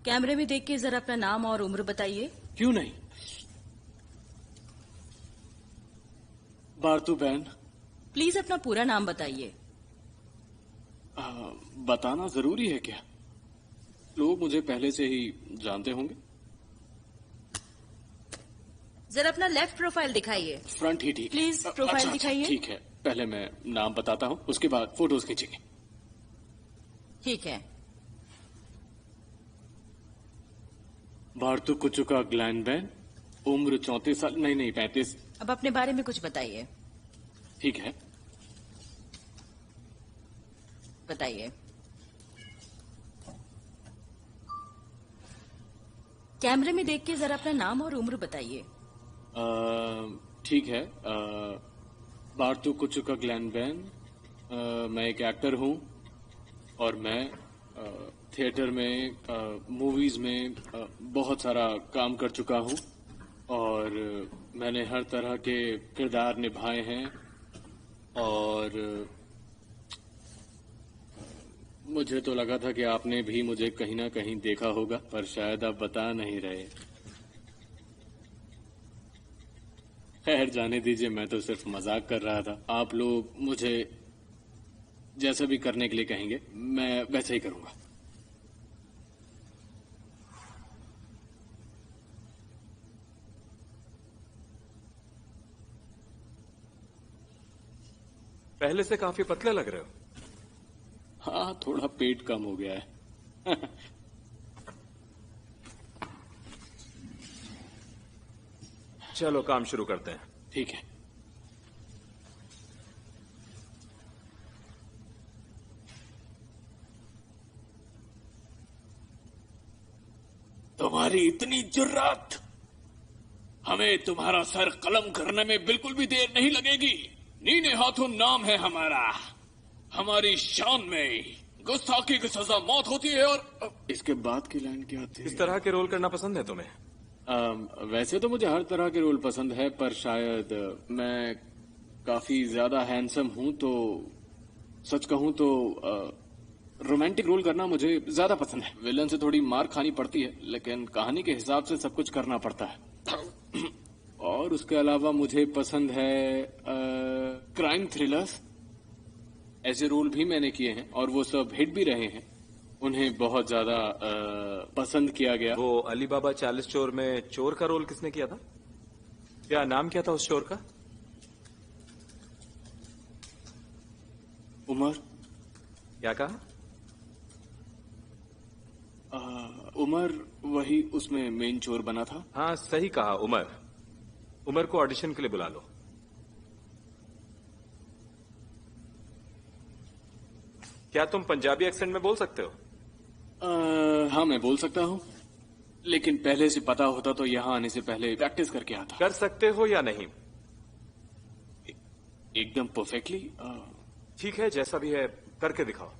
कैमरे में देख के जरा अपना नाम और उम्र बताइए। क्यों नहीं? बारतू बैन। प्लीज अपना पूरा नाम बताइए। बताना जरूरी है क्या? लोग मुझे पहले से ही जानते होंगे। जरा अपना लेफ्ट प्रोफाइल दिखाइए। फ्रंट ही ठीक। प्लीज प्रोफाइल दिखाइए। ठीक है, पहले मैं नाम बताता हूँ, उसके बाद फोटोज खींचेंगे। ठीक है। बारतू कुचुका ग्लैन बैन, उम्र 34 साल। नहीं 35। अब अपने बारे में कुछ बताइए। ठीक है, बताइए। कैमरे में देख के जरा अपना नाम और उम्र बताइए। ठीक है। बारतू कुचुका ग्लैन बैन, मैं एक एक्टर हूँ और मैं थिएटर में, मूवीज में बहुत सारा काम कर चुका हूँ और मैंने हर तरह के किरदार निभाए हैं और मुझे तो लगा था कि आपने भी मुझे कहीं ना कहीं देखा होगा, पर शायद आप बता नहीं रहे। खैर जाने दीजिए, मैं तो सिर्फ मजाक कर रहा था। आप लोग मुझे जैसा भी करने के लिए कहेंगे मैं वैसा ही करूंगा। पहले से काफी पतले लग रहे हो। हाँ, थोड़ा पेट कम हो गया है। चलो काम शुरू करते हैं। ठीक है। तुम्हारी इतनी जुर्रत! हमें तुम्हारा सर कलम करने में बिल्कुल भी देर नहीं लगेगी। नीने हाथों नाम है हमारा। हमारी शान में गुस्ताखी की सजा मौत होती है। और इसके बाद की लाइन क्या थी? इस तरह के रोल करना पसंद है तुम्हें? वैसे तो मुझे हर तरह के रोल पसंद है, पर शायद मैं काफी ज्यादा हैंडसम हूं, तो सच कहूं तो रोमांटिक रोल करना मुझे ज्यादा पसंद है। विलन से थोड़ी मार खानी पड़ती है, लेकिन कहानी के हिसाब से सब कुछ करना पड़ता है। और उसके अलावा मुझे पसंद है क्राइम थ्रिलर्स। ऐसे रोल भी मैंने किए हैं और वो सब हिट भी रहे हैं। उन्हें बहुत ज्यादा पसंद किया गया। वो अली बाबा 40 चोर में चोर का रोल किसने किया था? क्या नाम क्या था उस चोर का? उमर। क्या कहा? उमर वही उसमें मेन चोर बना था। हाँ सही कहा, उमर। उमर को ऑडिशन के लिए बुला लो। क्या तुम पंजाबी एक्सेंट में बोल सकते हो? हाँ मैं बोल सकता हूँ, लेकिन पहले से पता होता तो यहाँ आने से पहले प्रैक्टिस करके आता। कर सकते हो या नहीं? एकदम परफेक्टली। ठीक है, जैसा भी है करके दिखाओ।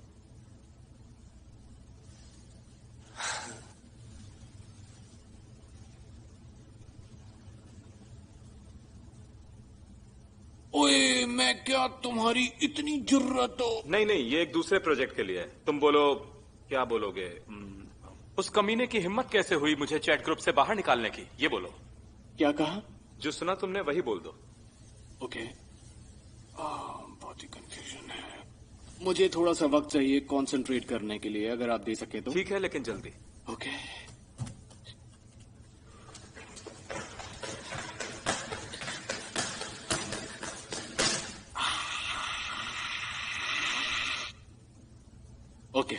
ओए, मैं क्या तुम्हारी इतनी जुर्रत हो? नहीं, ये एक दूसरे प्रोजेक्ट के लिए है। तुम बोलो, क्या बोलोगे? उस कमीने की हिम्मत कैसे हुई मुझे चैट ग्रुप से बाहर निकालने की, ये बोलो। क्या कहा? जो सुना तुमने वही बोल दो। ओके। बहुत ही कंफ्यूजन है। मुझे थोड़ा सा वक्त चाहिए कंसंट्रेट करने के लिए, अगर आप दे सके तो। ठीक है, लेकिन जल्दी। ओके। ओके।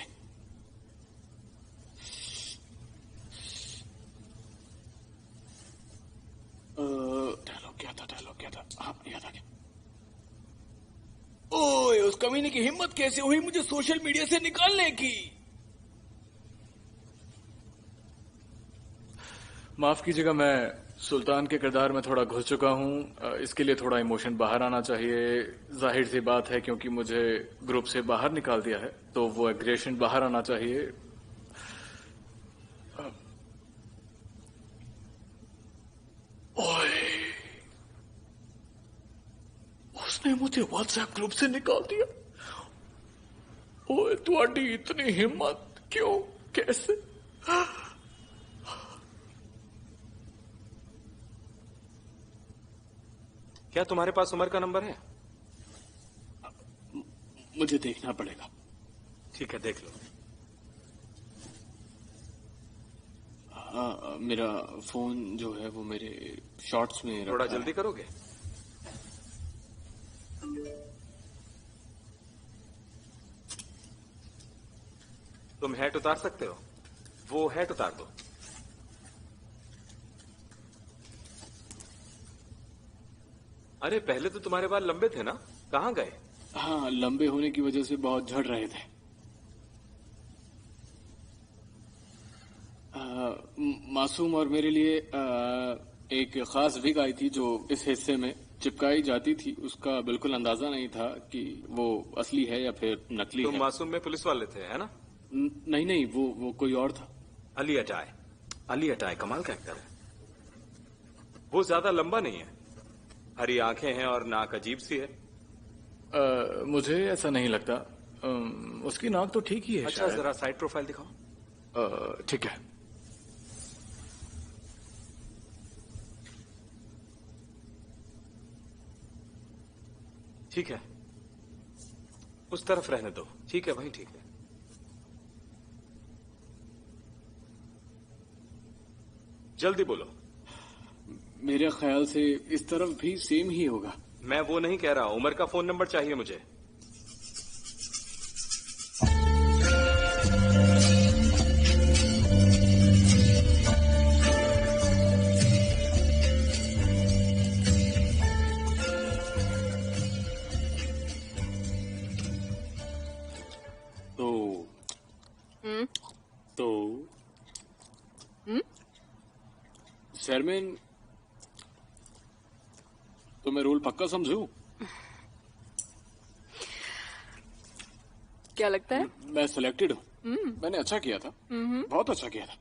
डायलॉग क्या था? हाँ, याद आ गया। ओए, उस कमीने की हिम्मत कैसे हुई मुझे सोशल मीडिया से निकालने की? माफ कीजिएगा, मैं सुल्तान के किरदार में थोड़ा घुस चुका हूँ। इसके लिए थोड़ा इमोशन बाहर आना चाहिए। जाहिर सी बात है, क्योंकि मुझे ग्रुप से बाहर निकाल दिया है, तो वो एग्रेशन बाहर आना चाहिए। ओए, उसने मुझे व्हाट्सएप ग्रुप से निकाल दिया। ओए, तुम्हारी इतनी हिम्मत क्यों? कैसे? क्या तुम्हारे पास उमर का नंबर है? मुझे देखना पड़ेगा। ठीक है, देख लो। हाँ, मेरा फोन जो है वो मेरे शॉर्ट्स में थोड़ा रखा जल्दी है। करोगे? तुम हैट उतार सकते हो? वो हैट उतार दो। अरे पहले तो तुम्हारे बाल लंबे थे ना, कहाँ गए? हाँ, लंबे होने की वजह से बहुत झड़ रहे थे। मासूम और मेरे लिए एक खास विग आई थी जो इस हिस्से में चिपकाई जाती थी। उसका बिल्कुल अंदाजा नहीं था कि वो असली है या फिर नकली तुम है। मासूम में पुलिस वाले थे, है ना? नहीं नहीं, वो कोई और था। अली अटाई। अली अटाई कमाल का एक्टर है। वो ज्यादा लंबा नहीं है, हरी आंखें हैं और नाक अजीब सी है। मुझे ऐसा नहीं लगता। उसकी नाक तो ठीक ही है अच्छा, शायद। जरा साइड प्रोफाइल दिखाओ। ठीक है। ठीक है, उस तरफ रहने दो। ठीक है, वही ठीक है। जल्दी बोलो। मेरे ख्याल से इस तरफ भी सेम ही होगा। मैं वो नहीं कह रहा, उमर का फोन नंबर चाहिए मुझे। तो शर्मिन, तो मैं रोल पक्का समझूं? क्या लगता है? मैं सिलेक्टेड हूँ। मैंने अच्छा किया था, बहुत अच्छा किया था।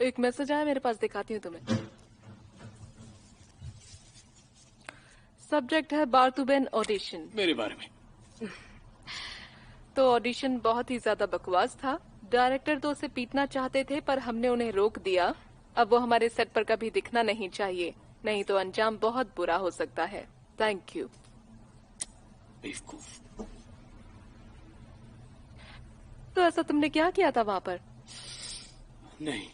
एक मैसेज आया मेरे पास, दिखाती हूँ तुम्हें। सब्जेक्ट है बारतुबेन ऑडिशन। मेरे बारे में तो ऑडिशन बहुत ही ज्यादा बकवास था। डायरेक्टर तो उसे पीटना चाहते थे पर हमने उन्हें रोक दिया। अब वो हमारे सेट पर कभी दिखना नहीं चाहिए, नहीं तो अंजाम बहुत बुरा हो सकता है। Thank you. बेवकूफ। तो ऐसा तुमने क्या किया था वहां पर? नहीं,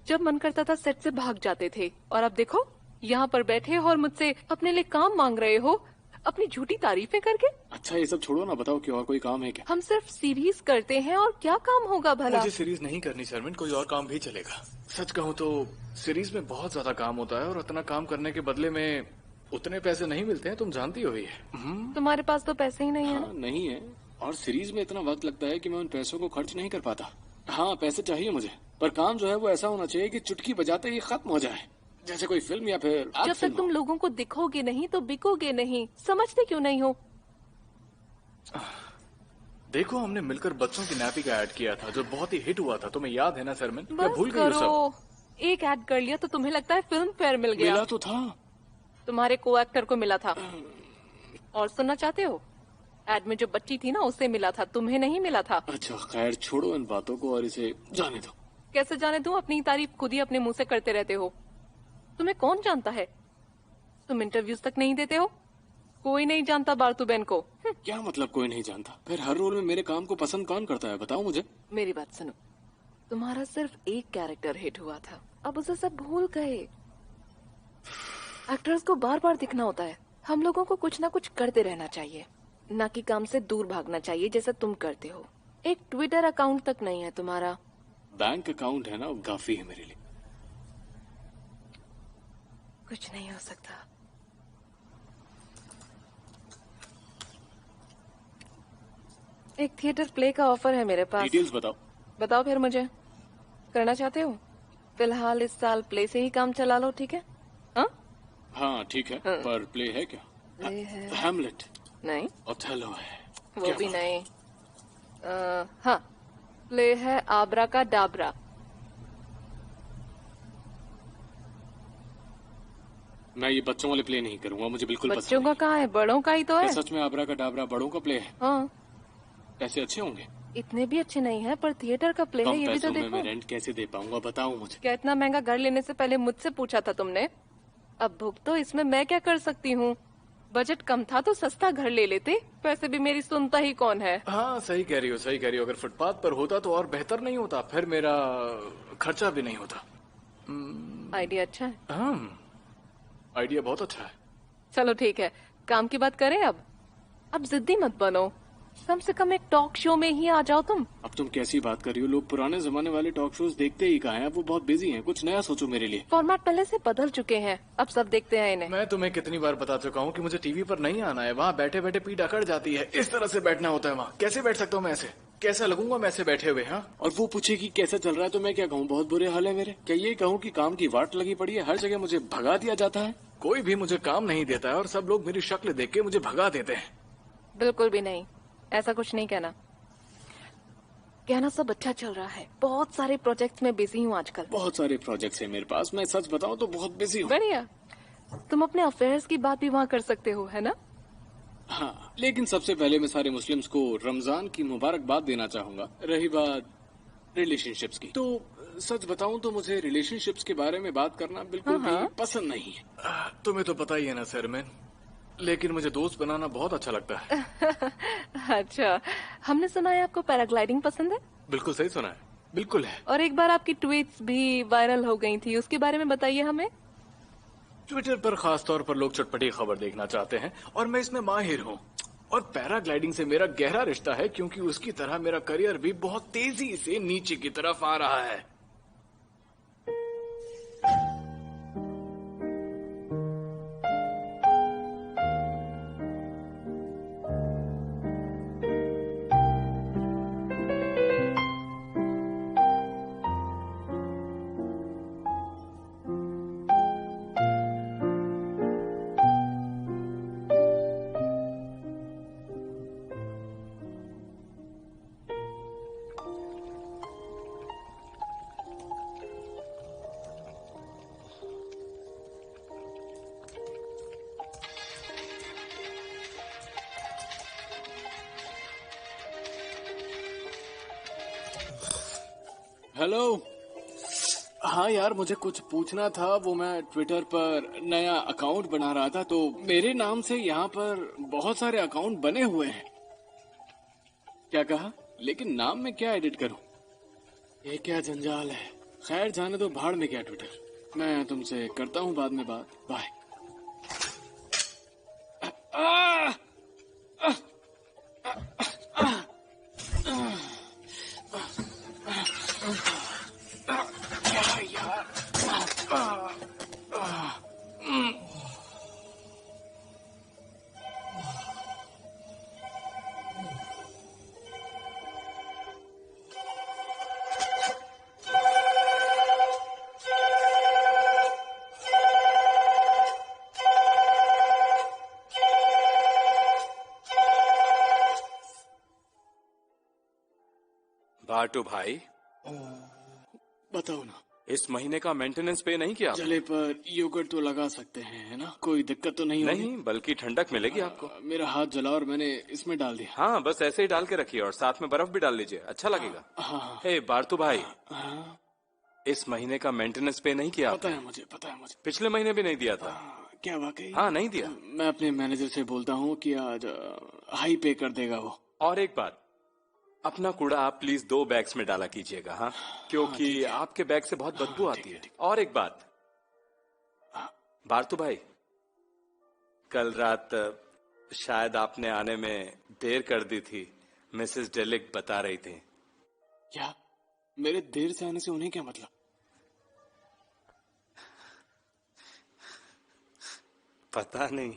जब मन करता था सेट से भाग जाते थे, और अब देखो यहाँ पर बैठे हो और मुझसे अपने लिए काम मांग रहे हो, अपनी झूठी तारीफें करके। अच्छा ये सब छोड़ो ना, बताओ कि और कोई काम है क्या? हम सिर्फ सीरीज करते हैं और क्या काम होगा भला? मुझे सीरीज नहीं करनी शर्मिन, कोई और काम भी चलेगा। सच कहूँ तो सीरीज में बहुत ज्यादा काम होता है और उतना काम करने के बदले में उतने पैसे नहीं मिलते हैं, तुम जानती हो ही है। तुम्हारे पास तो पैसे ही नहीं है हाँ, ना? नहीं है। और सीरीज में इतना वक्त लगता है कि मैं उन पैसों को खर्च नहीं कर पाता। हाँ, पैसे चाहिए मुझे, पर काम जो है वो ऐसा होना चाहिए कि चुटकी बजाते ही खत्म हो जाए, जैसे कोई फिल्म या फिर जब तक तुम लोगों को दिखोगे नहीं तो बिकोगे नहीं। समझते क्यों नहीं हो? देखो, हमने मिलकर बच्चों की नैपी का ऐड किया था जो बहुत ही हिट हुआ था, तुम्हें याद है ना शर्मिन? मैं बस भूल गई वो सब। करो। एक ऐड कर लिया तो तुम्हें लगता है फिल्म फेयर मिल गया? मिला तो था। तुम्हारे को एक्टर को मिला था। और सुनना चाहते हो? एड में जो बच्ची थी ना उसे मिला था, तुम्हें नहीं मिला था। अच्छा खैर, छोड़ो इन बातों को और इसे जाने दो। कैसे जाने दूं? अपनी तारीफ खुद ही अपने मुंह से करते रहते हो। तुम्हें कौन जानता है? तुम इंटरव्यूज तक नहीं देते हो। कोई नहीं जानता बारतुबेन को। क्या मतलब कोई नहीं जानता? फिर हर रोल में मेरे काम को पसंद कौन करता है, बताओ मुझे। मेरी बात सुनो, तुम्हारा सिर्फ एक कैरेक्टर हिट हुआ था, अब उसे सब भूल गए। एक्टर्स को बार बार दिखना होता है। हम लोगों को कुछ ना कुछ करते रहना चाहिए, ना कि काम से दूर भागना चाहिए जैसा तुम करते हो। एक ट्विटर अकाउंट तक नहीं है तुम्हारा। बैंक अकाउंट है ना, वो काफी है मेरे लिए। कुछ नहीं हो सकता। एक थिएटर प्ले का ऑफर है मेरे पास। डिटेल्स बताओ। बताओ फिर मुझे, करना चाहते हो? फिलहाल इस साल प्ले से ही काम चला लो, ठीक है? हाँ? हाँ ठीक है, पर प्ले है क्या? प्ले है? हैमलेट, नहीं, ओथेलो है। वो क्या भी बात? नहीं। हाँ, प्ले है आबरा का डाबरा। मैं ये बच्चों वाले प्ले नहीं करूंगा, मुझे बिल्कुल बच्चों पसंद का नहीं। कहाँ है, बड़ों का ही तो है। क्या सच में आबरा का डाबरा बड़ों का प्ले है? हाँ, पैसे अच्छे होंगे? इतने भी अच्छे नहीं हैं, पर थिएटर का प्ले है, कम ये भी तो पैसों में देखो। मैं रेंट कैसे दे पाऊंगा, बताओ मुझे। क्या इतना महंगा घर लेने से पहले मुझसे पूछा था तुमने? अब भुगतो, इसमें मैं क्या कर सकती हूँ? बजट कम था तो सस्ता घर ले लेते। पैसे भी मेरी सुनता ही कौन है। हाँ सही कह रही हो, सही कह रही हो। अगर फुटपाथ पर होता तो और बेहतर नहीं होता, फिर मेरा खर्चा भी नहीं होता। आइडिया अच्छा है। हाँ, आइडिया बहुत अच्छा है। चलो ठीक है, काम की बात करें अब जिद्दी मत बनो। कम से कम एक टॉक शो में ही आ जाओ तुम। अब तुम कैसी बात कर रही हो? लोग पुराने जमाने वाले टॉक शोज देखते ही कहाँ हैं? अब वो बहुत बिजी हैं। कुछ नया सोचो मेरे लिए। फॉर्मेट पहले से बदल चुके हैं, अब सब देखते हैं इन्हें। मैं तुम्हें कितनी बार बता चुका हूँ कि मुझे टीवी पर नहीं आना है। वहाँ बैठे बैठे पीठ अकड़ जाती है। इस तरह से बैठना होता है वहाँ। कैसे बैठ सकता हूँ मैं ऐसे? कैसा लगूंगा मैं ऐसे बैठे हुए? हाँ, और वो पूछेगी कैसा चल रहा है तो मैं क्या कहूँ? बहुत बुरे हाल है मेरे। क्या ये कहूँ कि काम की वाट लगी पड़ी है, हर जगह मुझे भगा दिया जाता है? कोई भी मुझे काम नहीं देता है और सब लोग मेरी शक्ल देख के मुझे भगा देते हैं। बिल्कुल भी नहीं, ऐसा कुछ नहीं कहना। कहना सब अच्छा चल रहा है। बहुत सारे प्रोजेक्ट्स में बिजी हूँ आजकल। बहुत सारे प्रोजेक्ट्स हैं मेरे पास। मैं सच बताऊं तो बहुत बिजी हूँ। बढ़िया, तुम अपने अफेयर्स की बात भी वहाँ कर सकते हो, है ना? हाँ, लेकिन सबसे पहले मैं सारे मुस्लिम्स को रमजान की मुबारकबाद देना चाहूंगा। रही बात रिलेशनशिप्स की, तो सच बताऊं तो मुझे रिलेशनशिप्स के बारे में बात करना बिल्कुल भी पसंद नहीं है। तुम्हें तो पता ही है ना सरमैन, लेकिन मुझे दोस्त बनाना बहुत अच्छा लगता है। अच्छा, हमने सुना है आपको पैराग्लाइडिंग पसंद है। बिल्कुल सही सुना है, बिल्कुल है। और एक बार आपकी ट्वीट्स भी वायरल हो गई थी, उसके बारे में बताइए हमें। ट्विटर पर खास तौर पर लोग चटपटी खबर देखना चाहते हैं और मैं इसमें माहिर हूँ। और पैराग्लाइडिंग से मेरा गहरा रिश्ता है, क्योंकि उसकी तरह मेरा करियर भी बहुत तेजी से नीचे की तरफ आ रहा है। हेलो। हाँ यार, मुझे कुछ पूछना था। वो मैं ट्विटर पर नया अकाउंट बना रहा था, तो मेरे नाम से यहाँ पर बहुत सारे अकाउंट बने हुए हैं। क्या कहा? लेकिन नाम में क्या एडिट करूं? ये क्या जंजाल है। खैर जाने दो, भाड़ में क्या ट्विटर। मैं तुमसे करता हूँ बाद में बात। बाय। बाटू भाई, बताओ ना। इस महीने का मेंटेनेंस पे नहीं किया आपने? जले पर योगर्ट तो लगा सकते हैं, है ना? कोई दिक्कत तो नहीं होगी? नहीं, बल्कि ठंडक मिलेगी आपको। मेरा हाथ जला और मैंने इसमें डाल दिया। हाँ, बस ऐसे ही डाल के रखिए और साथ में बर्फ भी डाल लीजिए, अच्छा लगेगा। हाँ। हे बारतू भाई, हाँ, इस महीने का मेंटेनेंस पे नहीं किया पता आपने? है मुझे, पता है मुझे। पिछले महीने भी नहीं दिया था। क्या वाकई? हाँ, नहीं दिया। मैं अपने मैनेजर से बोलता हूँ कि आज हाई पे कर देगा वो। और एक बात, अपना कूड़ा आप प्लीज 2 बैग्स में डाला कीजिएगा। हाँ, क्योंकि आपके बैग से बहुत बदबू आती है। और एक बात, बारतू भाई, कल रात शायद आपने आने में देर कर दी थी, मिसेस डेलिक बता रही थी। क्या? मेरे देर से आने से उन्हें क्या मतलब? पता नहीं।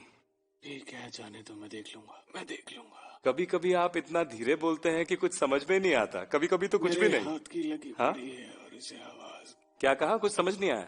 ठीक है, जाने दो, मैं देख लूंगा, मैं देख लूंगा। कभी कभी आप इतना धीरे बोलते हैं कि कुछ समझ में नहीं आता। कभी कभी तो कुछ भी मेरे नहीं। हाथ की लगी हाँ? पड़ी है और इसे आवाज। क्या कहा? कुछ समझ नहीं आया।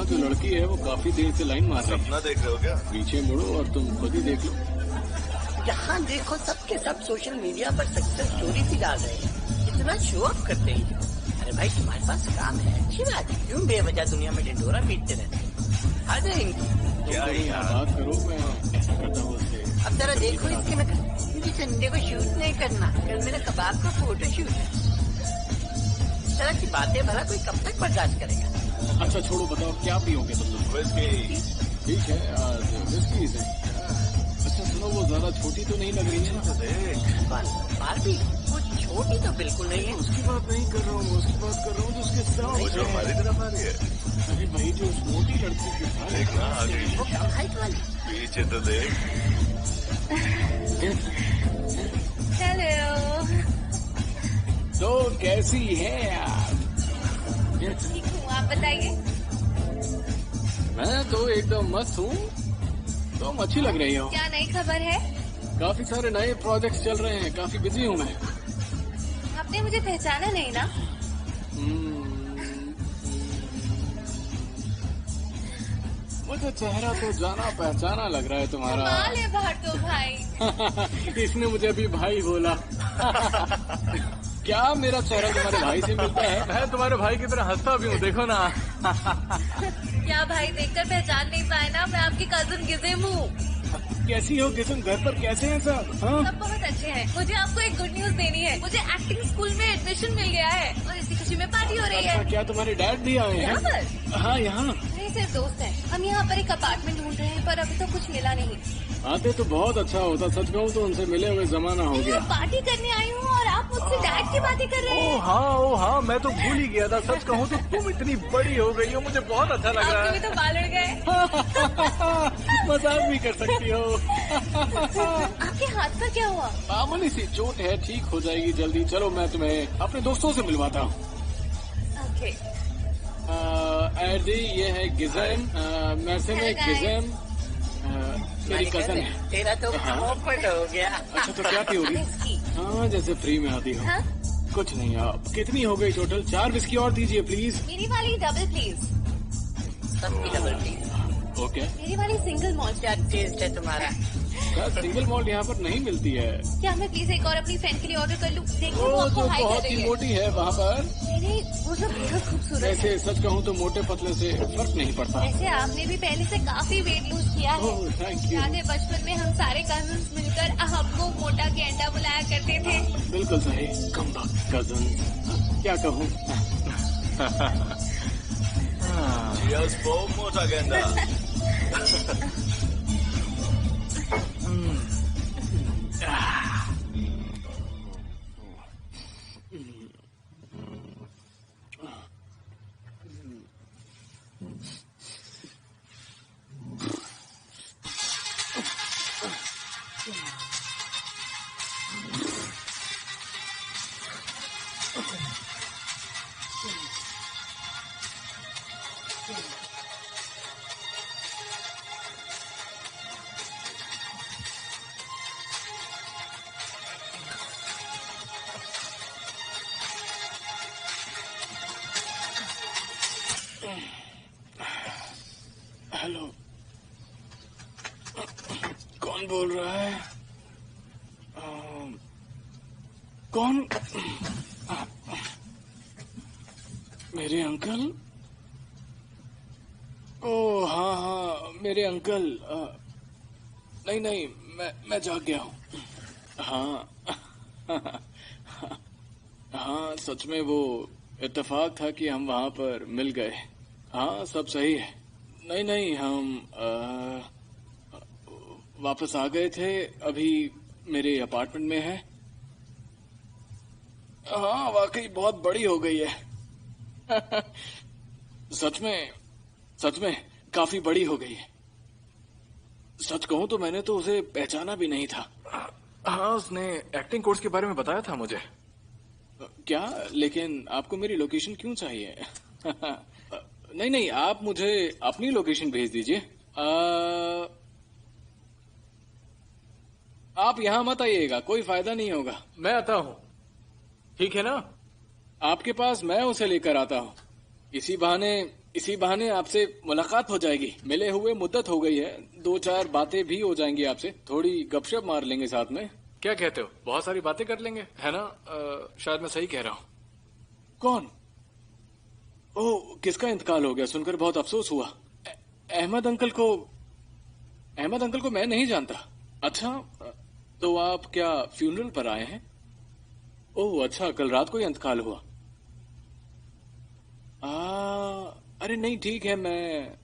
वहाँ जो लड़की है वो काफी देर से लाइन मार रही है। सपना देख रहे हो क्या? पीछे मुड़ो और तुम खुद ही देख लो। जहाँ देखो सबके सब सोशल मीडिया पर सक्सेस स्टोरी भी डाल रहे हैं, इतना शो ऑफ करते हैं। अरे भाई तुम्हारे पास काम है, अच्छी बात है, क्यों बेवजह दुनिया में ढिंढोरा पीटते रहते हैं? आ जाएंगे। क्या यहाँ बात करो, मैं ऐसा करता हूँ उससे। अब जरा देखो इसके नखरे। मुझे संडे को शूट नहीं करना, कल मेरा कबाब का फोटो शूट है। इस तरह की बातें भला कोई कब तक बर्दाश्त करेगा? अच्छा छोड़ो, बताओ क्या पियोगे तुम लोग? विस्की। ठीक है, आज विस्की से। अच्छा सुनो, वो ज्यादा छोटी तो नहीं लग रही है ना? देख बारबी वो छोटी तो बिल्कुल नहीं है। उसकी बात नहीं कर रहा हूँ, उसकी बात कर रहा हूँ जो उसके वो साथ जो हमारी तरफ आ रही है, अरे भाई जो उस मोटी लड़की के साथ देखना आ गई। वो कम हाइट वाली। पीछे तो देख। हेलो। तो कैसी है आप? ठीक हूँ, आप बताइए। मैं तो एकदम मस्त हूँ। तुम अच्छी लग रही हो। क्या नई खबर है? काफी सारे नए प्रोजेक्ट्स चल रहे हैं, काफी बिजी हूँ मैं। आपने मुझे पहचाना नहीं ना? मुझे चेहरा तो जाना पहचाना लग रहा है तुम्हारा। कमाल है बाहर तो भाई। इसने मुझे अभी भाई बोला। क्या मेरा चेहरा तुम्हारे भाई से मिलता है? मैं तुम्हारे भाई की तरह हंसता भी हूँ, देखो ना। क्या भाई देखकर पहचान नहीं पाए ना? मैं आपकी कजिन गिजिम हूँ। कैसी हो किस्म, घर पर कैसे हैं सब? हाँ? सब बहुत अच्छे हैं। मुझे आपको एक गुड न्यूज देनी है। मुझे एक्टिंग स्कूल में एडमिशन मिल गया है और इसी खुशी में पार्टी हो रही है। अच्छा, क्या तुम्हारे डैड भी आए यहाँ हैं? पर? हाँ यहाँ। नहीं, सिर्फ दोस्त हैं। हम यहाँ पर एक अपार्टमेंट ढूंढ रहे हैं पर अभी तो कुछ मिला नहीं। आते तो बहुत अच्छा होता, सच कहूँ तो उनसे मिले हुए जमाना हो मैं गया। पार्टी करने आई हूँ और आप मुझसे डैड की बातें कर रहे हैं। ओ हाँ, मैं तो भूल ही गया था। सच कहूँ तो तुम इतनी बड़ी हो गई हो, मुझे बहुत अच्छा लग रहा आपके है। भी तो बाल उड़ गए। मजाक भी कर सकती हो। आपके हाथ का क्या हुआ? मामूली सी चोट है, ठीक हो जाएगी जल्दी। चलो मैं तुम्हें अपने दोस्तों से मिलवाता हूँ। ओके। एडी, ये है गिज़म, मैसे में Hello, guys. गिज़म, मेरी कजन है। तेरा तो ऑफर हो गया। अच्छा तो क्या पियोगी? विस्की। हाँ जैसे फ्री में आती हो। हाँ? कुछ नहीं, आप कितनी हो गई टोटल? 4 विस्की और दीजिए प्लीज। मेरी वाली डबल प्लीज। सबकी डबल प्लीज। ओके। मेरी वाली सिंगल मॉल्ट। क्या टेस्ट है तुम्हारा? क्या सिंगल मॉल्ट यहाँ पर नहीं मिलती है? क्या मैं प्लीज एक और अपनी फ्रेंड के लिए ऑर्डर कर लूँ? देखो वो वो आपको जो हाई कर बहुत रही ही है। मोटी है वहाँ पर। नहीं, वो जो बेहद खूबसूरत है। वैसे सच कहूँ तो मोटे पतले से फर्क नहीं पड़ता। वैसे आपने भी पहले से काफी वेट लूज किया है। Oh thank you. याद है बचपन में हम सारे कजिन्स मिलकर हमको मोटा के अंडा बुलाया करते थे। बिल्कुल सही। कम कजन, क्या कहूँ। Cheers for मोटा गेंदा। हेलो, कौन बोल रहा है? कौन? मेरे अंकल? ओह हाँ हाँ, मेरे अंकल। नहीं नहीं, मैं जाग गया हूँ। हाँ हाँ, सच में वो इत्तेफाक था कि हम वहाँ पर मिल गए। हाँ सब सही है। नहीं नहीं, हम वापस आ गए थे, अभी मेरे अपार्टमेंट में है। हाँ वाकई बहुत बड़ी हो गई है। सच में काफी बड़ी हो गई है। सच कहूं तो मैंने तो उसे पहचाना भी नहीं था। हाँ, उसने एक्टिंग कोर्स के बारे में बताया था मुझे। क्या? लेकिन आपको मेरी लोकेशन क्यों चाहिए? नहीं नहीं, आप मुझे अपनी लोकेशन भेज दीजिए। आप यहाँ मत आइएगा, कोई फायदा नहीं होगा। मैं आता हूँ, ठीक है ना? आपके पास मैं उसे लेकर आता हूँ। इसी बहाने इसी बहाने आपसे मुलाकात हो जाएगी। मिले हुए मुद्दत हो गई है, 2-4 बातें भी हो जाएंगी आपसे, थोड़ी गपशप मार लेंगे साथ में। क्या कहते हो? बहुत सारी बातें कर लेंगे, है ना? शायद मैं सही कह रहा हूँ। कौन? ओह, किसका इंतकाल हो गया? सुनकर बहुत अफसोस हुआ। अहमद अंकल को मैं नहीं जानता। अच्छा, तो आप क्या फ्यूनरल पर आए हैं? ओह अच्छा, कल रात को ही इंतकाल हुआ। अरे नहीं, ठीक है, मैं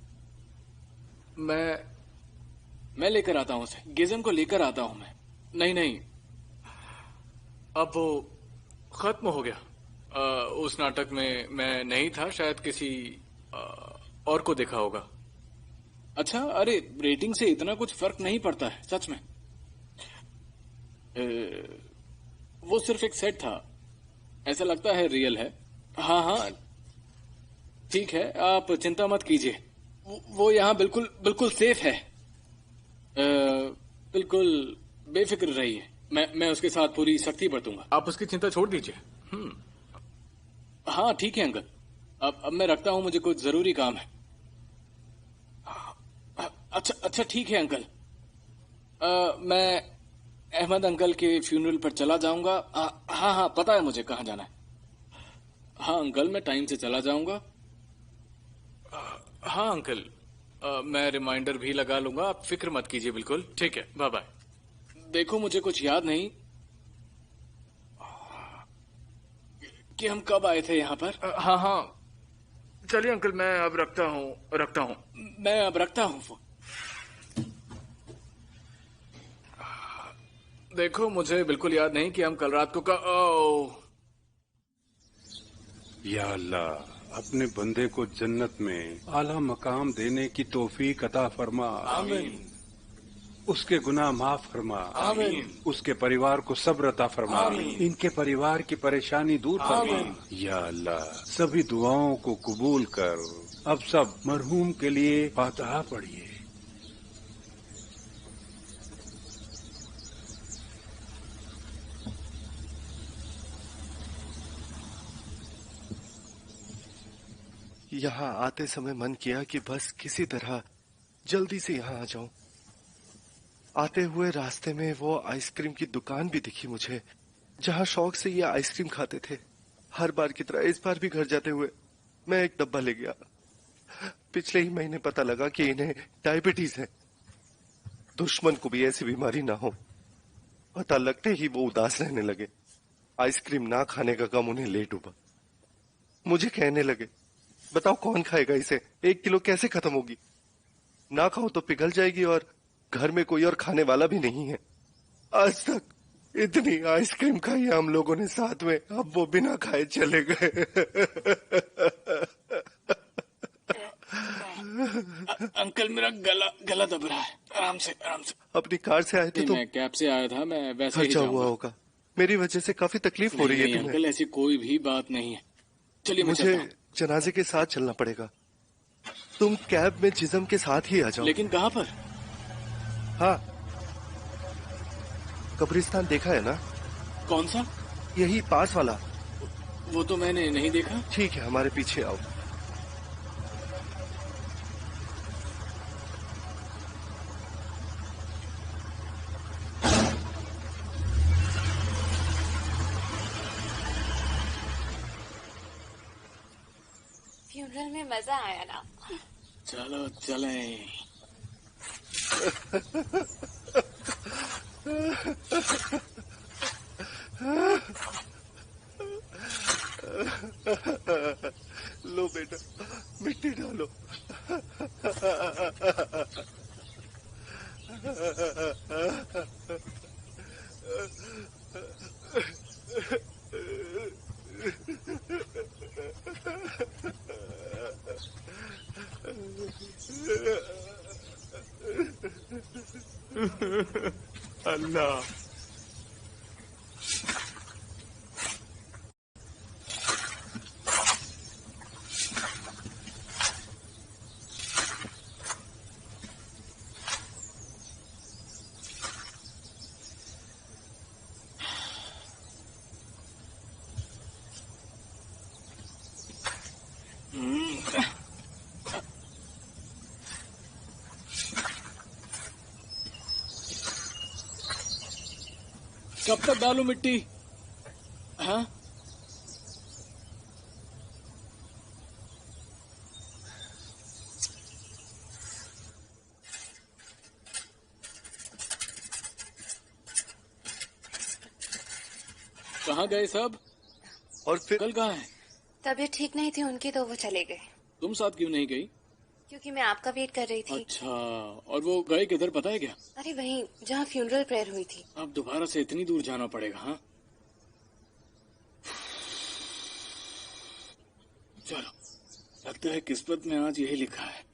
लेकर आता हूँ उसे। गिज़म को लेकर आता हूँ मैं। नहीं, अब वो खत्म हो गया। उस नाटक में मैं नहीं था, शायद किसी और को देखा होगा। अच्छा, अरे रेटिंग से इतना कुछ फर्क नहीं पड़ता है, सच में। वो सिर्फ एक सेट था, ऐसा लगता है रियल है। हाँ, ठीक है, आप चिंता मत कीजिए। वो यहाँ बिल्कुल सेफ है। बिल्कुल बेफिक्र रहिए। मैं उसके साथ पूरी सख्ती बरतूंगा। आप उसकी चिंता छोड़ दीजिए। हाँ ठीक है अंकल, अब मैं रखता हूँ, मुझे कुछ जरूरी काम है। अच्छा ठीक है अंकल। मैं अहमद अंकल के फ्यूनरल पर चला जाऊंगा। हाँ, पता है मुझे कहाँ जाना है। हाँ अंकल, मैं टाइम से चला जाऊंगा। हाँ अंकल, मैं रिमाइंडर भी लगा लूंगा, आप फिक्र मत कीजिए। बिल्कुल ठीक है, बाय बाय। देखो, मुझे कुछ याद नहीं कि हम कब आए थे यहाँ पर। हाँ, चलिए अंकल, मैं अब रखता हूँ। मैं अब रखता हूँ फोन। देखो, मुझे बिल्कुल याद नहीं कि हम कल रात को या अल्लाह, अपने बंदे को जन्नत में आला मकाम देने की तौफीक अता फरमा। आमीन। उसके गुनाह माफ फरमा। आमीन। उसके परिवार को सब्र अता फरमा। आमीन। इनके परिवार की परेशानी दूर फरमा। या अल्लाह, सभी दुआओं को कबूल कर। अब सब मरहूम के लिए फातिहा पढ़िए। यहाँ आते समय मन किया कि बस किसी तरह जल्दी से यहाँ आ जाऊं। आते हुए रास्ते में वो आइसक्रीम की दुकान भी दिखी मुझे, जहाँ शौक से ये आइसक्रीम खाते थे। हर बार की तरह इस बार भी घर जाते हुए मैं एक डब्बा ले गया। पिछले ही महीने पता लगा कि इन्हें डायबिटीज है। दुश्मन को भी ऐसी बीमारी ना हो। पता लगते ही वो उदास रहने लगे। आइसक्रीम ना खाने का गम उन्हें ले डूबा। मुझे कहने लगे, बताओ कौन खाएगा इसे? 1 किलो कैसे खत्म होगी? ना खाओ तो पिघल जाएगी और घर में कोई और खाने वाला भी नहीं है। आज तक इतनी आइसक्रीम खाई हम लोगों ने साथ में, अब वो बिना खाए चले गए। अंकल, मेरा गला दब रहा है। आराम से। अपनी कार से आए थे तो? मैं कैब से आया था, मैं वैसे ही खर्चा जाऊंगा। हुआ होगा। मेरी वजह से काफी तकलीफ हो रही है नहीं तुम्हें। अंकल, ऐसी कोई भी बात नहीं है। चलिए, मैं चलता मुझे हूं। जनाजे के साथ चलना पड़ेगा। तुम कैब में जिस्म के साथ ही आ जाओ। लेकिन कहाँ पर? हाँ, कब्रिस्तान देखा है ना? कौन सा? यही पास वाला। वो तो मैंने नहीं देखा। ठीक है, हमारे पीछे आओ। फ्यूनरल में मजा आया ना? चलो चलें। लो बेटा, मिट्टी डालो। अल्लाह, कब तक डालूं मिट्टी? हाँ? कहाँ गए सब? और फिर कल कहाँ है? तबीयत ठीक नहीं थी उनकी तो वो चले गए। तुम साथ क्यों नहीं गई? क्योंकि मैं आपका वेट कर रही थी। अच्छा, और वो गए किधर पता है क्या? अरे वहीं जहाँ फ्यूनरल प्रेयर हुई थी। अब दोबारा से इतनी दूर जाना पड़ेगा। हाँ चलो, लगता है किस्मत में आज यही लिखा है।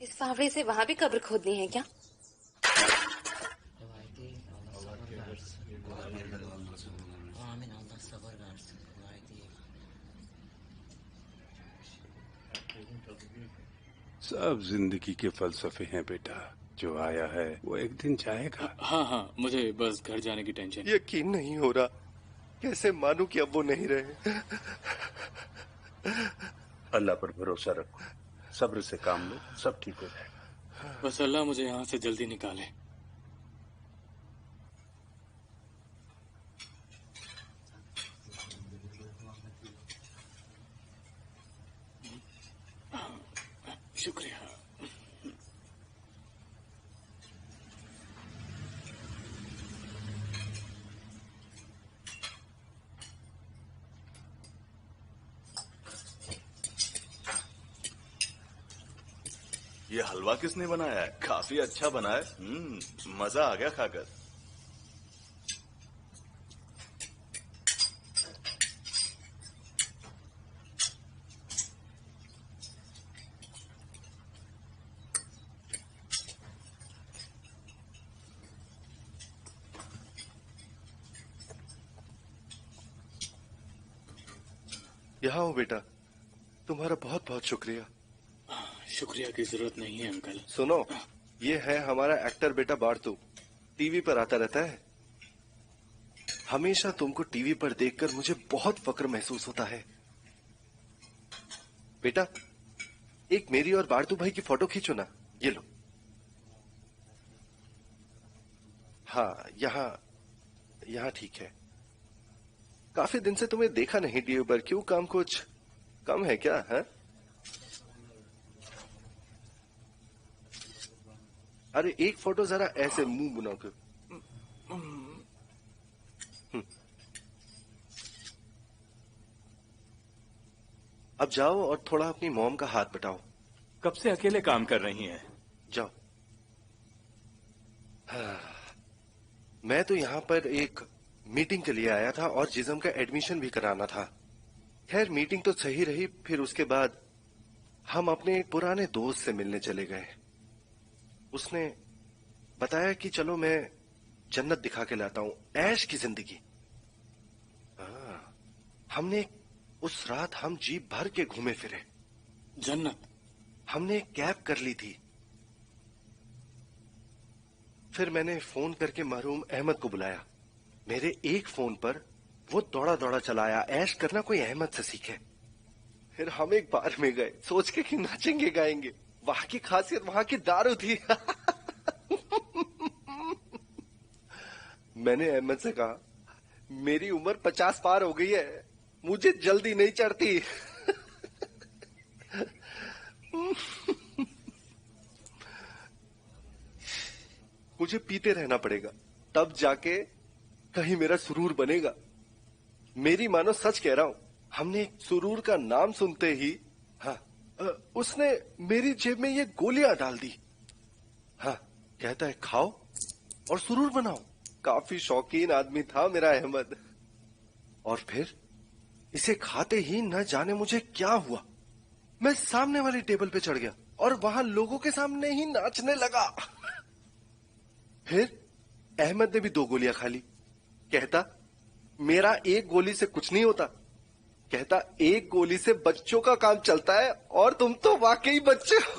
इस फावड़े से वहाँ भी कब्र खोदनी है क्या? सब जिंदगी के फलसफे हैं बेटा। जो आया है वो एक दिन जाएगा। हाँ हाँ, मुझे बस घर जाने की टेंशन है। यकीन नहीं हो रहा, कैसे मानूं कि अब वो नहीं रहे। अल्लाह पर भरोसा रखो, सब्र से काम लो, सब ठीक हो जाएगा। बस अल्लाह मुझे यहाँ से जल्दी निकाले। शुक्रिया। ये हलवा किसने बनाया है? काफी अच्छा बना है। मजा आ गया खाकर। यहाँ हो बेटा, तुम्हारा बहुत बहुत शुक्रिया। शुक्रिया की जरूरत नहीं है अंकल। सुनो, ये है हमारा एक्टर बेटा बारतू, टीवी पर आता रहता है। हमेशा तुमको टीवी पर देखकर मुझे बहुत फक्र महसूस होता है। बेटा, एक मेरी और बारतू भाई की फोटो खींचो ना, ये लो। हाँ, यहाँ ठीक है। काफी दिन से तुम्हें देखा नहीं टीवी पर, क्यों काम कुछ कम है क्या? है? अरे एक फोटो जरा ऐसे मुंह बनाकर। अब जाओ और थोड़ा अपनी मॉम का हाथ बटाओ। कब से अकेले काम कर रही हैं? जाओ। मैं तो यहाँ पर एक मीटिंग के लिए आया था और जिज्म का एडमिशन भी कराना था। खैर मीटिंग तो सही रही, फिर उसके बाद हम अपने एक पुराने दोस्त से मिलने चले गए। उसने बताया कि चलो मैं जन्नत दिखा के लाता हूं, ऐश की जिंदगी। हमने उस रात हम जीप भर के घूमे फिरे। जन्नत? हमने एक कैब कर ली थी। फिर मैंने फोन करके मरहूम अहमद को बुलाया। मेरे एक फोन पर वो दौड़ा दौड़ा चलाया, ऐश करना कोई अहमद से सीखे। फिर हम एक बार में गए सोच के कि नाचेंगे गाएंगे। वहां की खासियत वहां की दारू थी। मैंने अहमद से कहा, मेरी उम्र 50 पार हो गई है, मुझे जल्दी नहीं चढ़ती। मुझे पीते रहना पड़ेगा, तब जाके कहीं मेरा सुरूर बनेगा। मेरी मानो सच कह रहा हूं। हमने सुरूर का नाम सुनते ही उसने मेरी जेब में ये गोलियां डाल दी। हाँ, कहता है खाओ और सुरूर बनाओ। काफी शौकीन आदमी था मेरा अहमद। और फिर इसे खाते ही न जाने मुझे क्या हुआ, मैं सामने वाली टेबल पे चढ़ गया और वहां लोगों के सामने ही नाचने लगा। फिर अहमद ने भी 2 गोलियां खा ली। कहता मेरा एक गोली से कुछ नहीं होता। कहता एक गोली से बच्चों का काम चलता है और तुम तो वाकई बच्चे हो।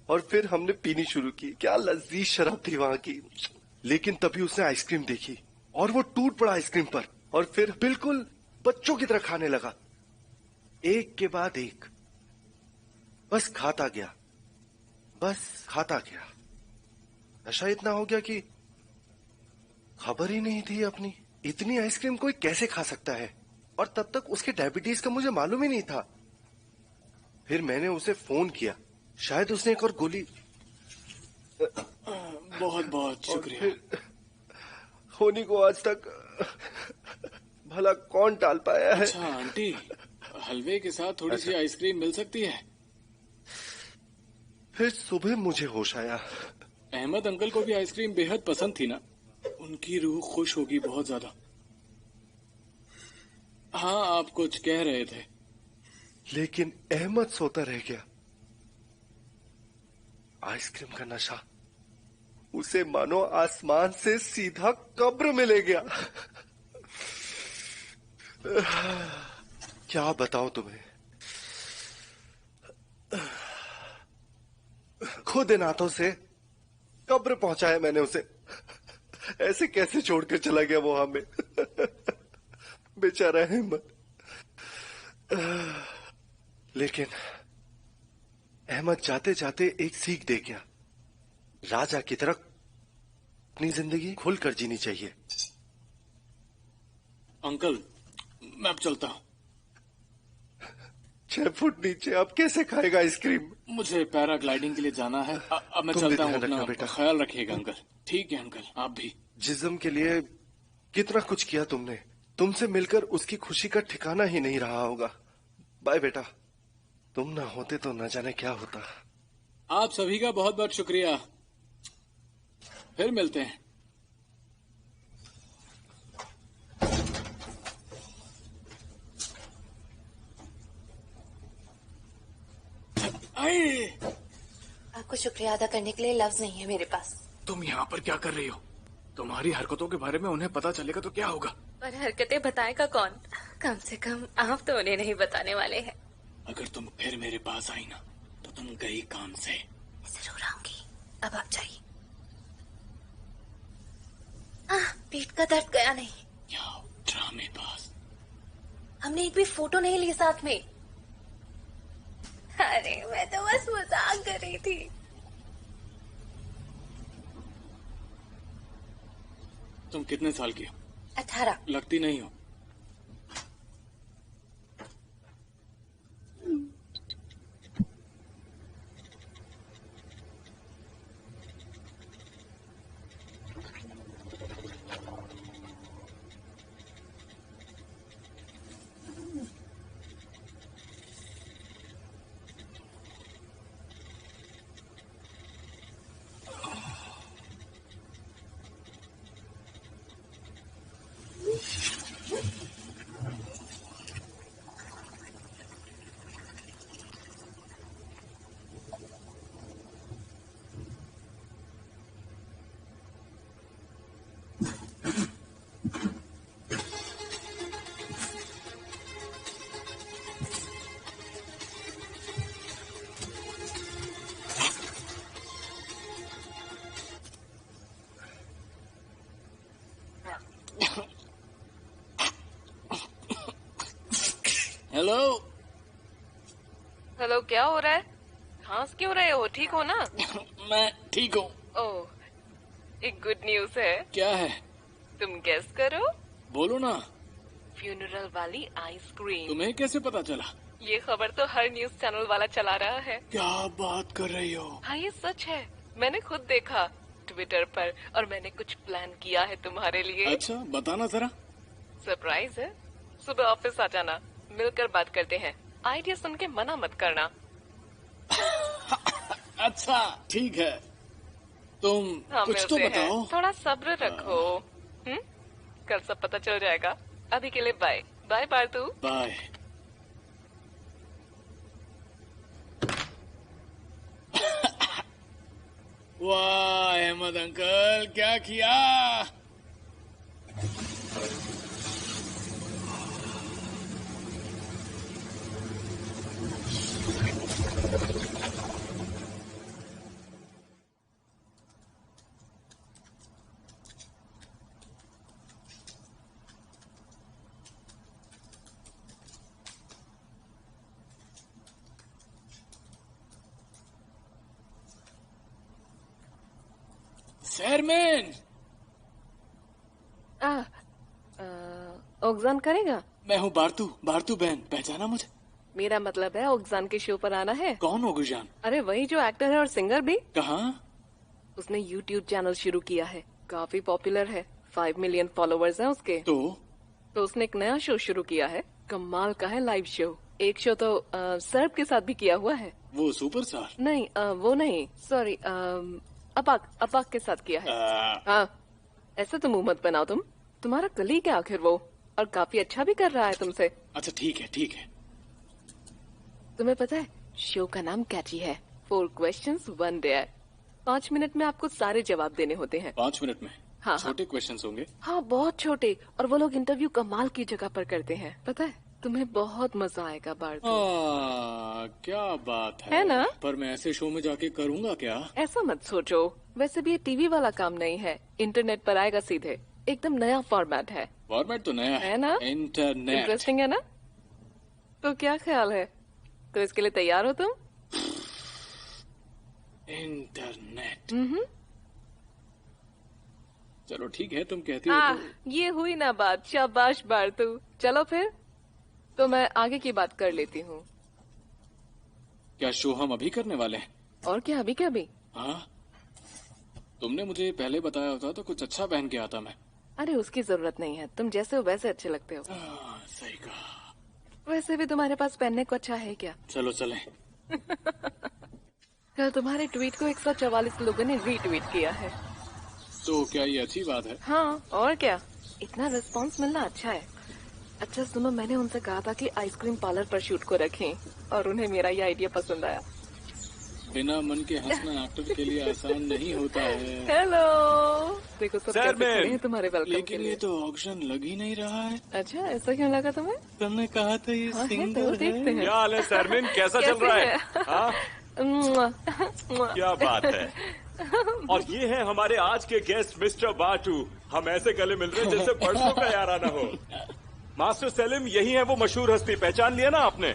और फिर हमने पीनी शुरू की। क्या लजीज शराब थी वहां की। लेकिन तभी उसने आइसक्रीम देखी और वो टूट पड़ा आइसक्रीम पर और फिर बिल्कुल बच्चों की तरह खाने लगा, एक के बाद एक। बस खाता गया। बस खाता गया। नशा इतना हो गया कि खबर ही नहीं थी अपनी। इतनी आइसक्रीम कोई कैसे खा सकता है, और तब तक उसके डायबिटीज का मुझे मालूम ही नहीं था। फिर मैंने उसे फोन किया, शायद उसने एक और गोली। बहुत बहुत शुक्रिया। होनी को आज तक भला कौन टाल पाया है। अच्छा आंटी, हलवे के साथ थोड़ी सी आइसक्रीम मिल सकती है? फिर सुबह मुझे होश आया। अहमद अंकल को भी आइसक्रीम बेहद पसंद थी ना, उनकी रूह खुश होगी बहुत ज्यादा। हाँ, आप कुछ कह रहे थे। लेकिन अहमद सोता रह गया। आइसक्रीम का नशा उसे मानो आसमान से सीधा कब्र में ले गया। क्या बताऊं तुम्हें, खुद इन हाथों से कब्र पहुंचाया मैंने उसे। ऐसे कैसे छोड़कर चला गया वो हमें। बेचारा अहमद। लेकिन अहमद जाते जाते एक सीख दे गया। राजा की तरह अपनी जिंदगी खुलकर जीनी चाहिए। अंकल, मैं अब चलता हूँ। 6 फुट नीचे अब कैसे खाएगा आइसक्रीम? मुझे पैराग्लाइडिंग के लिए जाना है। अब मैं तुम भी चलता हूँ। ध्यान रखना अपना बेटा। ख्याल रखिएगा अंकल। ठीक है अंकल, आप भी। जिस्म के लिए कितना कुछ किया तुमने। तुमसे मिलकर उसकी खुशी का ठिकाना ही नहीं रहा होगा। बाय बेटा, तुम ना होते तो न जाने क्या होता। आप सभी का बहुत बहुत शुक्रिया। फिर मिलते हैं। आए। आपको शुक्रिया अदा करने के लिए लफ्ज नहीं है मेरे पास। तुम यहाँ पर क्या कर रही हो? तुम्हारी हरकतों के बारे में उन्हें पता चलेगा तो क्या होगा? पर हरकतें बताएगा कौन? कम से कम आप तो उन्हें नहीं बताने वाले हैं। अगर तुम फिर मेरे पास आई ना तो तुम गई काम से। जरूर आऊंगी। अब आप जाइए। पेट का दर्द गया नहीं। ड्रामेबाज। हमने एक भी फोटो नहीं ली साथ में। अरे मैं तो बस मजाक कर रही थी। तुम कितने साल की हो? 18। लगती नहीं हो। हेलो। हेलो, क्या हो रहा है? खांस क्यों रहे हो? ठीक हो ना? मैं ठीक हूँ। ओह, एक गुड न्यूज है। क्या है? तुम गेस करो। बोलो ना। फ्यूनरल वाली आइसक्रीम। तुम्हें कैसे पता चला? ये खबर तो हर न्यूज चैनल वाला चला रहा है। क्या बात कर रही हो? हाँ, ये सच है। मैंने खुद देखा ट्विटर पर, और मैंने कुछ प्लान किया है तुम्हारे लिए। अच्छा, बताना जरा। सरप्राइज है। सुबह ऑफिस आ जाना, मिलकर बात करते हैं। आइडिया सुन के मना मत करना। अच्छा ठीक है। तुम हाँ, कुछ तो मिलते हैं। बताओ। थोड़ा सब्र रखो। कल सब पता चल जाएगा। अभी के लिए बाय बाय पार्टू। बाय। वाह अहमद अंकल, क्या किया? चेयरमैन। ओगजान करेगा? मैं हूँ बारतू, बारतू बहन, पहचाना मुझे? मेरा मतलब है ओगजान के शो पर आना है। कौन ओगजान? अरे वही जो एक्टर है और सिंगर भी। कहाँ? उसने यूट्यूब चैनल शुरू किया है, काफी पॉपुलर है, 5 मिलियन फॉलोवर्स हैं उसके। तो उसने एक नया शो शुरू किया है, कमाल का है, लाइव शो। एक शो तो सर्प के साथ भी किया हुआ है। वो सुपर स्टार? नहीं, वो नहीं, सॉरी, अपाक के साथ किया है। हाँ, ऐसे तो मुंह मत बनाओ तुम, तुम्हारा कलीग है आखिर वो, और काफी अच्छा भी कर रहा है तुमसे। अच्छा ठीक है ठीक है। तुम्हें पता है शो का नाम कैची है, 4 questions 1 dare। 5 मिनट में आपको सारे जवाब देने होते हैं। 5 मिनट में? हाँ, छोटे क्वेश्चंस होंगे? हाँ, बहुत छोटे, और वो लोग इंटरव्यू कमाल की जगह पर करते हैं, पता है? तुम्हें बहुत मजा आएगा बारतू। क्या बात है ना? पर मैं ऐसे शो में जाके करूँगा क्या? ऐसा मत सोचो, वैसे भी ये टीवी वाला काम नहीं है, इंटरनेट पर आएगा सीधे, एकदम नया फॉर्मेट है। फॉर्मेट तो नया है ना? इंटरनेट। इंटरेस्टिंग है ना? तो क्या ख्याल है, तो इसके लिए तैयार हो तुम? इंटरनेट। चलो ठीक है, तुम कहती हो तो। ये हुई ना बात, शाबाश बारतू। चलो फिर, तो मैं आगे की बात कर लेती हूँ। क्या शो हम अभी करने वाले हैं? और क्या, अभी क्या अभी? हाँ, तुमने मुझे पहले बताया होता तो कुछ अच्छा पहन के आता मैं। अरे उसकी जरूरत नहीं है, तुम जैसे हो वैसे अच्छे लगते हो। सही कहा। वैसे भी तुम्हारे पास पहनने को अच्छा है क्या? चलो चलें। कल तुम्हारे ट्वीट को 144 लोगों ने रीट्वीट किया है। तो क्या ये अच्छी बात है? हाँ, और क्या, इतना रिस्पांस मिलना अच्छा है। अच्छा सुनो, मैंने उनसे कहा था कि आइसक्रीम पार्लर पर शूट को रखें, और उन्हें मेरा ये आइडिया पसंद आया। बिना मन के हंसना एक्टर के लिए आसान नहीं होता है। हेलो, देखो सब कैसे खड़े हैं तुम्हारे वेलकम लेकिन ये तो ऑक्शन लग ही नहीं रहा है। अच्छा, ऐसा क्यों लगा तुम्हें? तुमने कहा था ये सिंगर तो देखते हैं। क्या हाल है सरमिन, कैसा चल रहा है? हाँ? क्या बात है। और ये है हमारे आज के गेस्ट मिस्टर बाटू। हम ऐसे गले मिल रहे हैं जैसे परसों का याराना हो। मास्टर सेलिम, यही है वो मशहूर हस्ती, पहचान लिया ना आपने?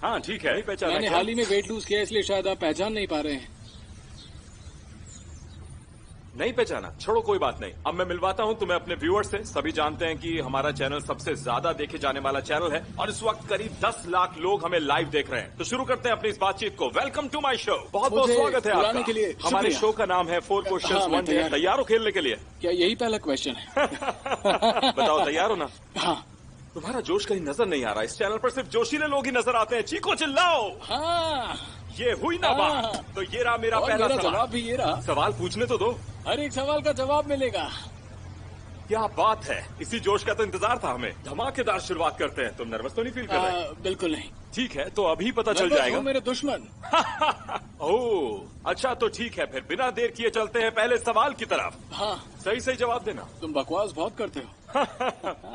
हाँ ठीक है, पहचाना। मैंने हाल ही में वेट लूज किया, इसलिए शायद आप पहचान नहीं पा रहे हैं। नहीं पहचाना? छोड़ो, कोई बात नहीं। अब मैं मिलवाता हूँ तुम्हें अपने व्यूअर्स से। सभी जानते हैं कि हमारा चैनल सबसे ज्यादा देखे जाने वाला चैनल है, और इस वक्त करीब 10 लाख लोग हमें लाइव देख रहे हैं। तो शुरू करते हैं अपनी इस बातचीत को। Welcome to my show. बहुत बहुत स्वागत है आपका। के लिए हमारे शो का नाम है 4 questions 1 dare। तैयार हो खेलने के लिए? क्या यही पहला क्वेश्चन है? बताओ, तैयार हो ना? हाँ। तुम्हारा जोश कहीं नजर नहीं आ रहा। इस चैनल पर सिर्फ जोशीले लोग ही नजर आते हैं। चीखो चिल्लाओ। हाँ। ये हुई ना बात। तो ये रहा मेरा पहला सवाल। जवाब भी ये रहा। सवाल पूछने तो दो। हर एक सवाल का जवाब मिलेगा। क्या बात है, इसी जोश का तो इंतजार था हमें। धमाकेदार शुरुआत करते हैं। तुम नर्वस तो नहीं फील कर रहे? बिल्कुल नहीं। ठीक है, तो अभी पता चल जाएगा। मेरे दुश्मन। ओह अच्छा, तो ठीक है, फिर बिना देर किए चलते हैं पहले सवाल की तरफ। हाँ, सही सही जवाब देना। तुम बकवास बहुत करते हो।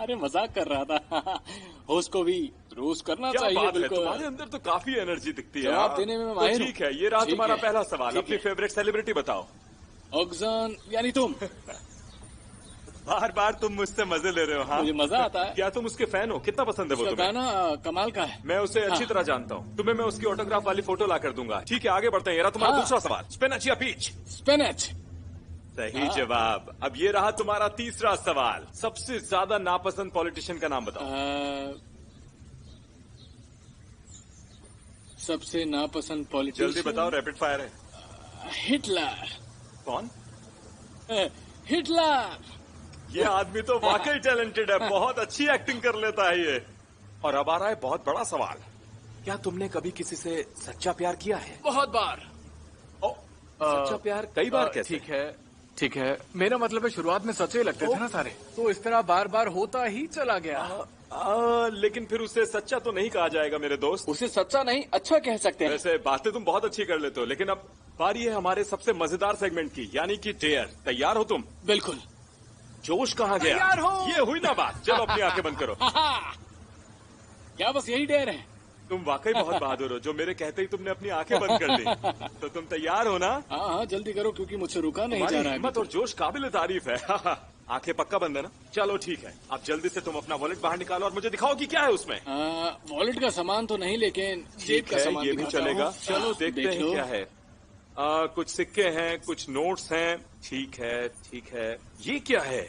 अरे मजाक कर रहा था। होस्ट को भी रोज करना चाहिए। बिल्कुल, तुम्हारे अंदर तो काफी एनर्जी दिखती है। जवाब देने में माहिर हूं। ठीक है, ये रहा तुम्हारा पहला सवाल। अपनी फेवरेट सेलिब्रिटी बताओ। ऑक्जान, यानी तुम। बार बार तुम मुझसे मजे ले रहे हो। हाँ, मुझे मजा आता है। क्या तुम उसके फैन हो? कितना पसंद है वो तुम्हें? गाना कमाल का है। मैं उसे अच्छी तरह जानता हूँ। तुम्हें मैं उसकी ऑटोग्राफ वाली फोटो ला कर दूंगा। ठीक है, आगे बढ़ते हैं। ये रहा तुम्हारा दूसरा सवाल। स्पिनच या पीच? स्पिनच। सही जवाब। अब ये रहा तुम्हारा तीसरा सवाल। सबसे ज्यादा नापसंद पॉलिटिशियन का नाम बताओ। सबसे नापसंद पॉलिटिशियन? जल्दी बताओ, रैपिड फायर है। हिटलर। कौन? हिटलर। ये आदमी तो वाकई टैलेंटेड है, बहुत अच्छी एक्टिंग कर लेता है ये। और अब आ रहा है बहुत बड़ा सवाल। क्या तुमने कभी किसी से सच्चा प्यार किया है? बहुत बार। सच्चा प्यार कई बार कैसे? ठीक है, मेरा मतलब है शुरुआत में सच्चे लगते थे ना सारे, तो इस तरह बार बार होता ही चला गया। लेकिन फिर उसे सच्चा तो नहीं कहा जाएगा मेरे दोस्त। उसे सच्चा नहीं अच्छा कह सकते हैं। वैसे बातें तुम बहुत अच्छी कर लेते हो, लेकिन अब बारी है हमारे सबसे मजेदार सेगमेंट की, यानी कि डेयर। तैयार हो तुम? बिल्कुल। जोश कहाँ गया? तैयार हो। ये हुई ना बात। चलो अपनी आंखें बंद करो। क्या बस यही डेयर है? तुम वाकई बहुत बहादुर हो, जो मेरे कहते ही तुमने अपनी आंखें बंद कर दी। तो तुम तैयार हो ना? हाँ, जल्दी करो क्योंकि मुझसे रुका नहीं जा रहा है। हिम्मत और जोश काबिल तारीफ है। आंखें पक्का बंद है ना? चलो ठीक है, अब जल्दी से तुम अपना वॉलेट बाहर निकालो और मुझे दिखाओ कि क्या है उसमें। वॉलेट का सामान तो नहीं, लेकिन जेब का सामान ये भी चलेगा। चलो देखते हैं क्या है। कुछ सिक्के हैं, कुछ नोट्स हैं। ठीक है, ठीक है। ये क्या है?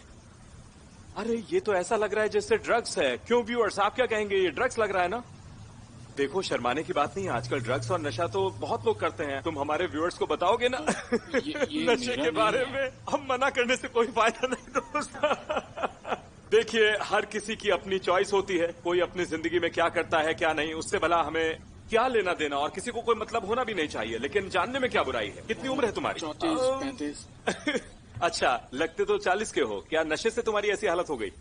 अरे ये तो ऐसा लग रहा है जैसे ड्रग्स है। क्यों व्यूअर्स, आप क्या कहेंगे? ये ड्रग्स लग रहा है ना? देखो, शर्माने की बात नहीं है। आजकल ड्रग्स और नशा तो बहुत लोग करते हैं। तुम हमारे व्यूअर्स को बताओगे ना ये नशे के बारे में? हम मना करने से कोई फायदा नहीं दोस्त। देखिए, हर किसी की अपनी चॉइस होती है। कोई अपनी जिंदगी में क्या करता है क्या नहीं, उससे भला हमें क्या लेना देना, और किसी को कोई मतलब होना भी नहीं चाहिए। लेकिन जानने में क्या बुराई है? कितनी उम्र है तुम्हारी? 34, 35। अच्छा, लगते तो 40 के हो। क्या नशे से तुम्हारी ऐसी हालत हो गई?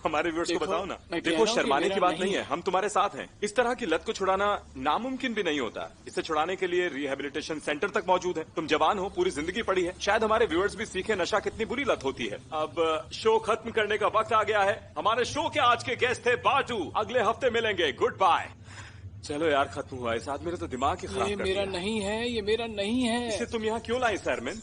हमारे व्यूअर्स को बताओ ना। देखो, शर्माने की बात नहीं है, हम तुम्हारे साथ हैं। इस तरह की लत को छुड़ाना नामुमकिन भी नहीं होता। इसे छुड़ाने के लिए रिहेबिलिटेशन सेंटर तक मौजूद है। तुम जवान हो, पूरी जिंदगी पड़ी है, शायद हमारे व्यूअर्स भी सीखे नशा कितनी बुरी लत होती है। अब शो खत्म करने का वक्त आ गया है। हमारे शो के आज के गेस्ट थे बाटू। अगले हफ्ते मिलेंगे। Good bye. चलो यार, खत्म हुआ। इस आदमी ने तो दिमाग ही खराब कर दिया। ये मेरा नहीं है, ये मेरा नहीं है। इसे तुम यहाँ क्यों लाए सरमन?